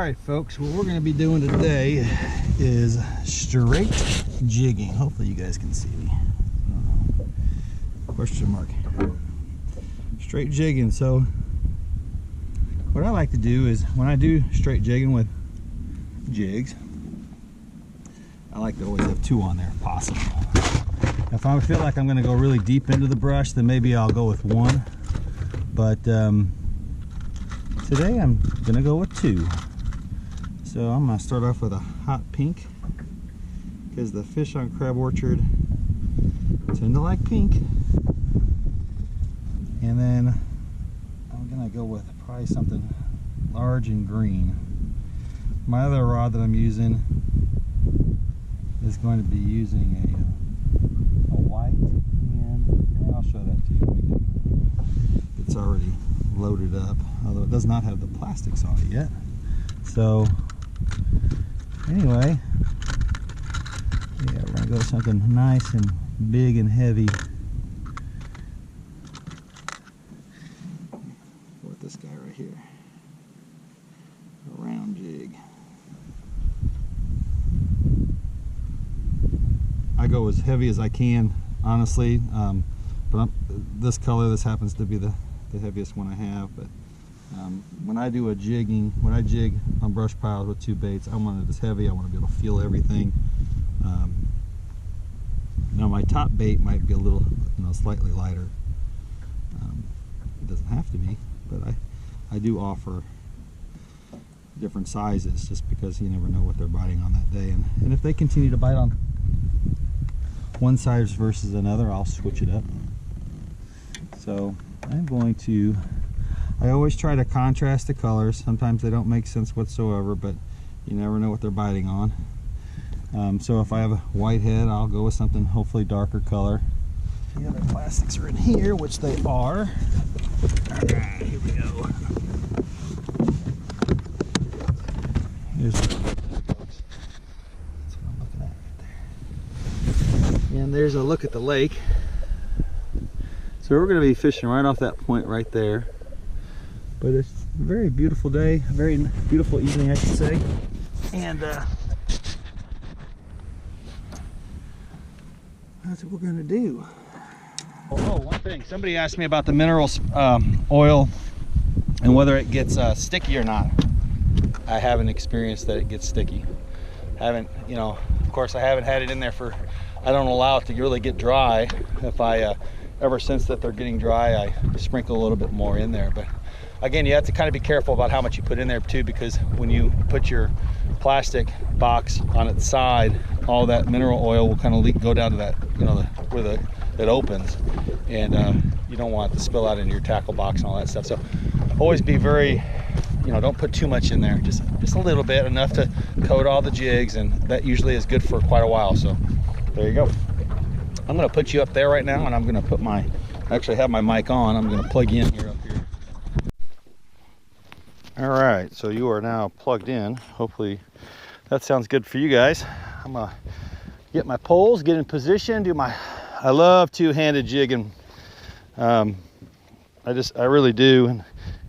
Alright folks, what we're going to be doing today is straight jigging. Hopefully you guys can see me. Question mark. Straight jigging. So what I like to do is when I do straight jigging with jigs, I like to always have two on there if possible. If I feel like I'm going to go really deep into the brush, then maybe I'll go with one. But today I'm going to go with two. So I'm going to start off with a hot pink because the fish on Crab Orchard tend to like pink. And then I'm going to go with probably something large and green. My other rod that I'm using is going to be using a white, and I'll show that to you. It's already loaded up, although it does not have the plastics on it yet. So anyway, yeah, we're gonna go with something nice and big and heavy. With this guy right here, a round jig. I go as heavy as I can, honestly, but this color, this happens to be the heaviest one I have. But when I do when I jig on brush piles with two baits, I want it as heavy. I want to be able to feel everything. Now my top bait might be a little, slightly lighter. It doesn't have to be, but I do offer different sizes just because you never know what they're biting on that day. And if they continue to bite on one size versus another, I'll switch it up. So I always try to contrast the colors. Sometimes they don't make sense whatsoever, but you never know what they're biting on. So if I have a white head, I'll go with something hopefully darker color. The other plastics are in here, which they are. Alright, here we go. Here's that's what I'm looking at right there. And there's a look at the lake. So we're going to be fishing right off that point right there. But it's a very beautiful day, a very beautiful evening, I should say. And that's what we're going to do. Oh, one thing. Somebody asked me about the mineral oil and whether it gets sticky or not. I haven't experienced that it gets sticky. Of course I haven't had it in there for, I don't allow it to really get dry. If I ever sense that they're getting dry, I sprinkle a little bit more in there. But again, you have to kind of be careful about how much you put in there too, because when you put your plastic box on its side, all that mineral oil will kind of go down to that, where it opens, and you don't want it to spill out into your tackle box and all that stuff. So always be very, don't put too much in there, just a little bit, enough to coat all the jigs, and that usually is good for quite a while. So there you go. I'm going to put you up there right now, and I'm going to put I actually have my mic on. I'm going to plug you in here up here. All right, so you are now plugged in. Hopefully that sounds good for you guys. I'm going to get my poles, get in position, I love two-handed jigging. I really do.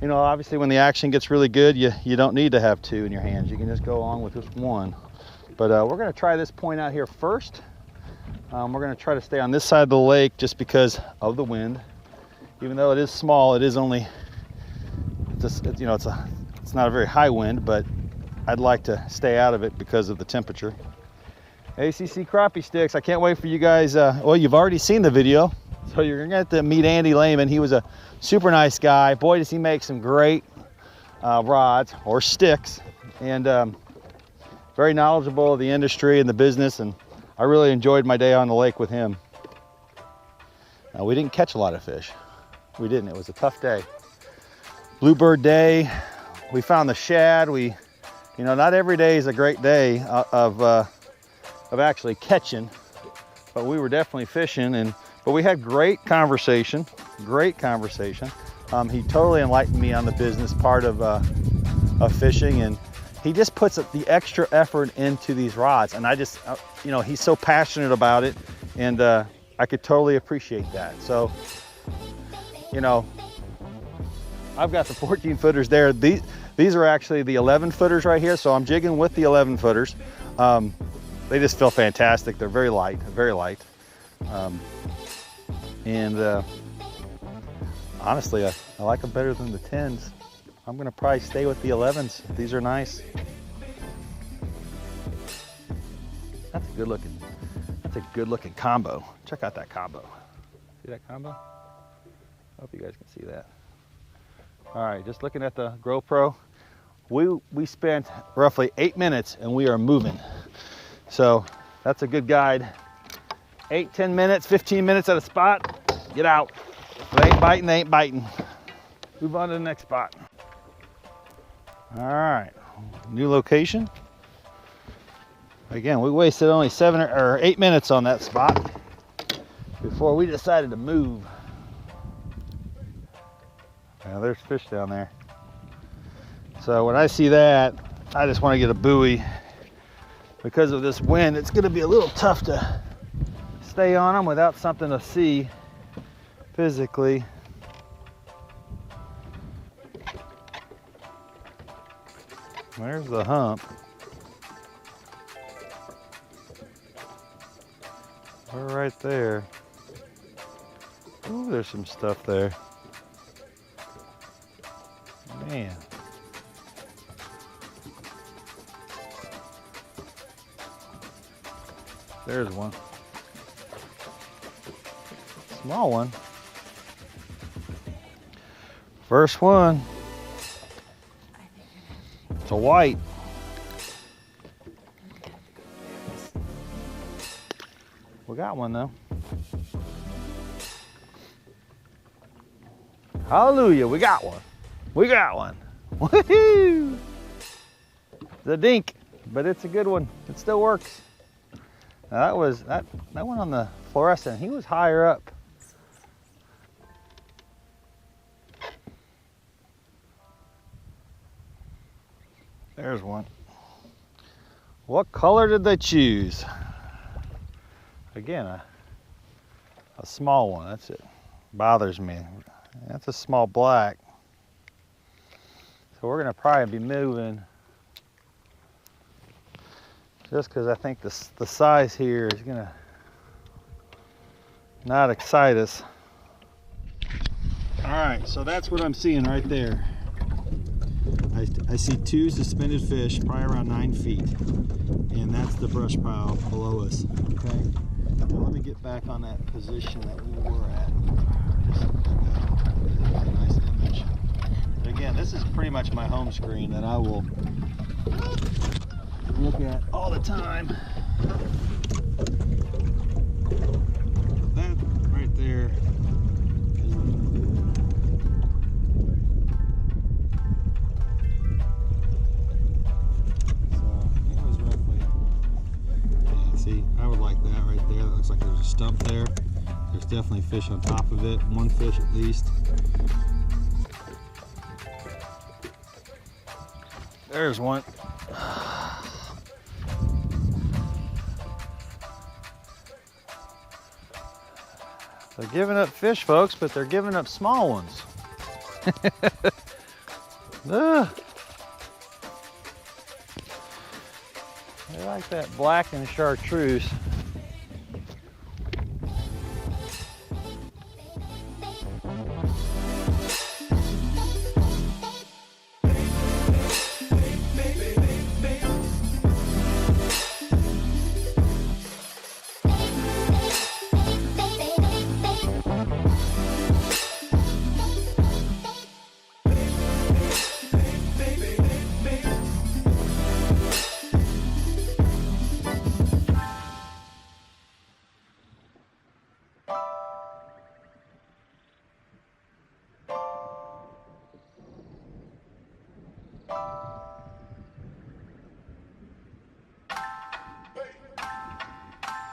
And obviously when the action gets really good, you don't need to have two in your hands. You can just go on with just one. But we're going to try this point out here first. We're going to try to stay on this side of the lake just because of the wind. Even though it is small, it is only, it's not a very high wind, but I'd like to stay out of it because of the temperature. ACC crappie sticks. I can't wait for you guys. Well, you've already seen the video, so you're going to get to meet Andy Lehman. He was a super nice guy. Boy, does he make some great rods or sticks, and very knowledgeable of the industry and the business, and I really enjoyed my day on the lake with him. Now, we didn't catch a lot of fish. We didn't. It was a tough day. Bluebird day. We found the shad. Not every day is a great day of actually catching, but we were definitely fishing, but we had great conversation. He totally enlightened me on the business part of fishing, and he just puts the extra effort into these rods, and I just, he's so passionate about it, and I could totally appreciate that. So, I've got the 14 footers there. These are actually the 11 footers right here, so I'm jigging with the 11 footers. They just feel fantastic. They're very light, very light. Honestly, I like them better than the 10s. I'm gonna probably stay with the 11s. These are nice. That's a good looking combo. Check out that combo. See that combo? I hope you guys can see that. All right, just looking at the GoPro, we spent roughly 8 minutes and we are moving. So that's a good guide. 8, 10 minutes, 15 minutes at a spot, get out. If they ain't biting, they ain't biting. Move on to the next spot. All right, new location. Again, we wasted only 7 or 8 minutes on that spot before we decided to move. Now there's fish down there. So when I see that, I just want to get a buoy. Because of this wind, it's going to be a little tough to stay on them without something to see physically. There's the hump. We're right there. Ooh, there's some stuff there. Man. There's one. Small one. First one. It's a white. We got one though. Hallelujah, we got one. We got one. Woohoo! It's a dink, but it's a good one. It still works. Now that one on the fluorescent, he was higher up. There's one. What color did they choose? Again, a small one. That's it. Bothers me. That's a small black. So we're gonna probably be moving just because I think the size here is gonna not excite us. All right, so that's what I'm seeing right there. I see 2 suspended fish, probably around 9 feet, and that's the brush pile below us. Okay. Now let me get back on that position that we were at. Just a nice image. Again, this is pretty much my home screen that I will look at all the time. That right there is so it was roughly, yeah, see, I would like that right there. That looks like there's a stump there. There's definitely fish on top of it, 1 fish at least. There's one. They're giving up fish, folks, but they're giving up small ones. They like that black and chartreuse.